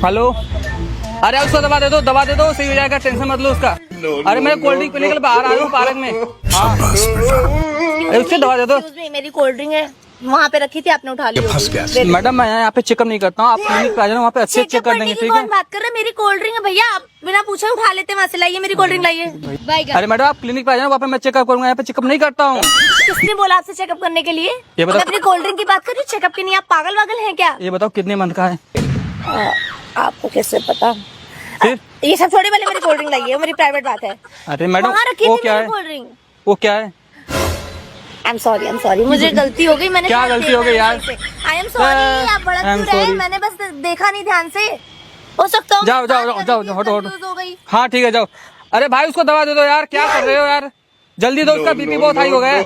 Hello, अरे उसको दवा दे दो, सही हो जाएगा, टेंशन मत लो उसका। अरे मैं कोल्ड ड्रिंक पीने के लिए बाहर आया हूँ पार्क में। हाँ, अरे उससे दवा दे दो। मेरी कोल्ड ड्रिंक है, वहाँ पे रखी थी, आपने उठा ली होगी। मैडम मैं यहाँ पे चेकअप नहीं करता हूँ, आप क्लिनिक पे आ जाना, वहाँ पे अच्छे चेक कर देंगे, ठीक है। कौन बात कर रहा है? मेरी कोल्ड ड्रिंक है भैया, आप बिना पूछे उठा लेते हैं, वहाँ से लाइए मेरी कोल्ड ड्रिंक लाइए। अरे मैडम आप क्लिनिक पे आ जाना, वहाँ पे मैं चेकअप करूंगा, यहाँ पे चेकअप नहीं करता हूँ। किसने बोला आपसे चेकअप करने के लिए? ये बताओ। मैं अपनी कोल्ड ड्रिंक की बात कर रही हूँ, चेकअप की नहीं। आप पागल वागल हैं क्या? ये बताओ कितने मंथ का है? आपको कैसे पता? फिर ये सब छोड़े, वाले मेरी कोल्ड ड्रिंक लाइए, मेरी प्राइवेट बात है। अरे मैडम वहाँ रखी वो थी क्या मेरी है? Cold drink. वो क्या है? आई एम सॉरी, मुझे गलती हो गई। मैंने क्या गलती हो गई यार? आई एम सॉरी, आप भड़क क्यों रहे हैं? मैंने बस देखा नहीं ध्यान से, हो सकता है। जाओ हटो। हाँ ठीक है जाओ। अरे भाई उसको दवा दे दो यार, क्या कर रहे हो यार, जल्दी दो, उसका बीपी बहुत हाई हो गया है।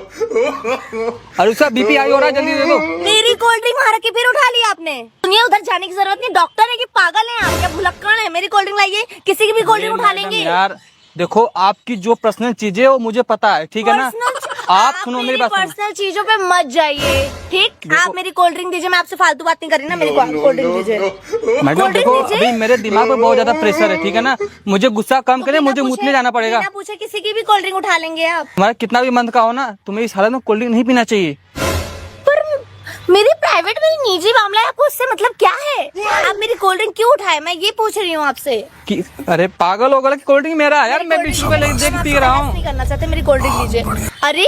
अरे उसका बीपी हाई हो रहा है, जल्दी दे दो। मेरी कोल्ड ड्रिंक वहाँ रखी, फिर उठा लिया आपने। सुनिए, उधर जाने की जरूरत नहीं, डॉक्टर है कि पागल है आप, क्या भुलक्कड़ है? मेरी कोल्ड ड्रिंक लाइए, किसी की भी कोल्ड ड्रिंक उठा लेंगे यार। देखो आपकी जो पर्सनल चीजें वो मुझे पता है, ठीक है ना। आप सुनो मेरी बात, पर्सनल चीजों पे मत जाइए, ठीक। आप मेरी कोल्ड ड्रिंक दीजिए, मैं आपसे फालतू बात नहीं कर रही ना। मेरी कोल्ड ड्रिंक दीजिए। मैडम देखो अभी मेरे दिमाग में बहुत ज्यादा प्रेशर है, ठीक है ना, मुझे गुस्सा कम करे, मुझे मुझने जाना पड़ेगा। बिना पूछे किसी की भी कोल्ड ड्रिंक उठा लेंगे आप। तुम्हारा कितना भी मंथ का हो ना, तुम्हें इस हालत में कोल्ड ड्रिंक नहीं पीना चाहिए। पर मेरी प्राइवेट, मेरी निजी मामला है, आपको उससे मतलब क्या है? आप मेरी कोल्ड ड्रिंक क्यों उठाए, मैं ये पूछ रही हूँ आपसे। अरे पागल हो गया, कोल्ड ड्रिंक मेरा है यार, मैं बीच में देख पी रहा हूँ। नहीं करना चाहते, मेरी कोल्ड ड्रिंक दीजिए। अरे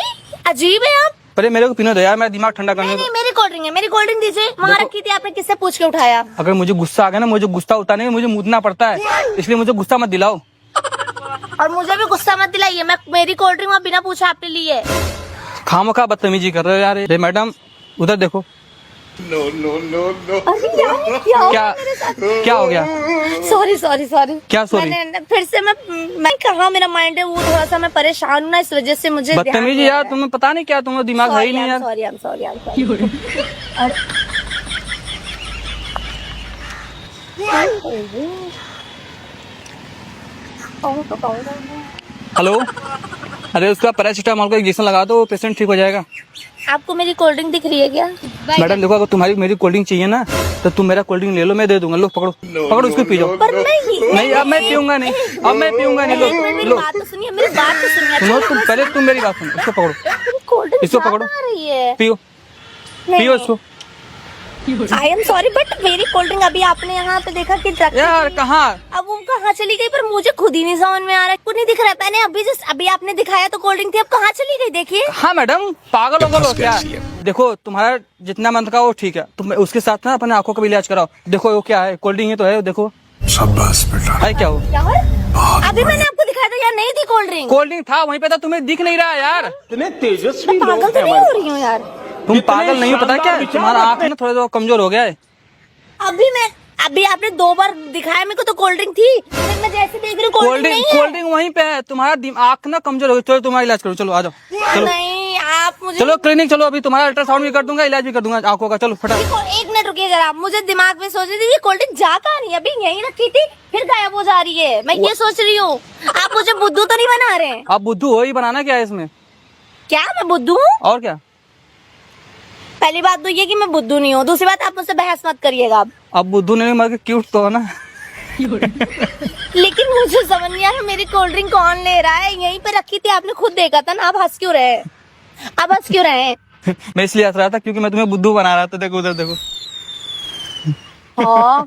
अजीब है आप। अरे मेरे को पीने दो यार, मेरा दिमाग ठंडा करने दो। नहीं, मेरी कोल्ड ड्रिंक है, मेरी कोल्ड ड्रिंक दीजिए। वहाँ रखी थी, आपने किससे पूछ के उठाया? अगर मुझे गुस्सा आ गया ना, मुझे गुस्सा उतारने में मुझे मुदना पड़ता है, इसलिए मुझे गुस्सा मत दिलाओ। और मुझे भी गुस्सा मत दिलाइए, मैं मेरी कोल्ड ड्रिंक बिना पूछे आपने ली है। खामखा बदतमीजी कर रहे हो यार। अरे मैडम उधर देखो। नो। अरे यार, क्या हो गया? सॉरी। क्या सॉरी? फिर से मैं कहा, मेरा माइंड है वो थोड़ा सा, मैं परेशान हूँ ना, इस वजह से मुझे बदतमीजी यार, तुम्हें पता नहीं क्या, तुम्हारा दिमाग है ही नहीं यार। सॉरी। हेलो, अरे उसका पैरासीटामोल का इंजेक्शन लगा दो, पेशेंट ठीक हो जाएगा। आपको मेरी कोल्ड ड्रिंक दिख रही है क्या? मैडम देखो, अगर तुम्हारी मेरी कोल्ड ड्रिंक चाहिए ना, तो तुम मेरा कोल्ड ड्रिंक ले लो, मैं दे दूंगा। लो पकड़ो उसको पी जाओ। पर नहीं, अब मैं पीऊंगा नहीं। लो बात तो सुनिए, मेरी बात तो सुनिए। सुनो, तुम मेरी बात सुनो। इसको पकड़ो, इसको पकड़ो, पियो इसको। आई एम सॉरी, बट मेरी कोल्ड ड्रिंक अभी आपने यहाँ पे देखा कि यार कहाँ? अब वो कहाँ चली गई? पर मुझे खुद ही नहीं समझ में आ रहा है, कुछ नहीं दिख रहा है। मैंने अभी आपने दिखाया तो कोल्ड ड्रिंक थी, अब कहाँ चली गई? देखिए। हाँ मैडम, पागल हो क्या? देखो तुम्हारा जितना मंथ का हो ठीक है, तुम उसके साथ ना अपने आंखों का भी इलाज कराओ। देखो वो क्या है, कोल्ड ड्रिंक ही तो है, देखो। शाबाश बेटा। है क्या हो? अभी मैंने आपको दिखाया था यार, नहीं थी कोल्ड ड्रिंक। कोल्ड ड्रिंक था वहीं पे था, तुम्हें दिख नहीं रहा यार। तेजस्वी पागल तो नहीं हो रही हूँ यार? तुम पागल नहीं हो, पता क्या है, तुम्हारा आँख ना थोड़ा कमजोर हो गया है। अभी आपने 2 बार दिखाया मेरे को, तो कोल्ड ड्रिंक थी। मैं जैसे देख रही हूँ कोल्ड ड्रिंक वहीं पे है, तुम्हारा आँख ना कमजोर हो गई। चलो तुम्हारा इलाज करो, चलो आ जाओ। चलो नहीं, आप मुझे चलो क्लिनिक चलो, अभी तुम्हारा अल्ट्रासाउंड भी कर दूंगा, इलाज भी कर दूंगा आंखों का। चलो फटाफट। 1 मिनट रुकिए जरा, आप मुझे दिमाग में सोच रही थी कोल्ड ड्रिंक जा कहाँ रही है? अभी यहीं रखी थी, फिर गायब हो जा रही है। मैं ये सोच रही हूँ, आप मुझे बुद्धू तो नहीं बना रहे हैं? आप बुद्धू हो ही, बनाना क्या है इसमें? क्या मैं बुद्धू हूँ? और क्या? पहली बात तो ये कि मैं बुद्धू नहीं हूँ, दूसरी बात आप मुझसे बहस मत करिएगा। अब बुद्धू नहीं मर के क्यूट तो हो ना। लेकिन मुझे समझ नहीं आ रहा, मेरी कोल्ड ड्रिंक कौन ले रहा है? यहीं पे रखी थी, आपने खुद देखा था ना। आप हंस क्यों रहे? मैं इसलिए हंस रहा था क्योंकि मैं तुम्हें बुद्धू बना रहा था। देखो उधर देखो। हाँ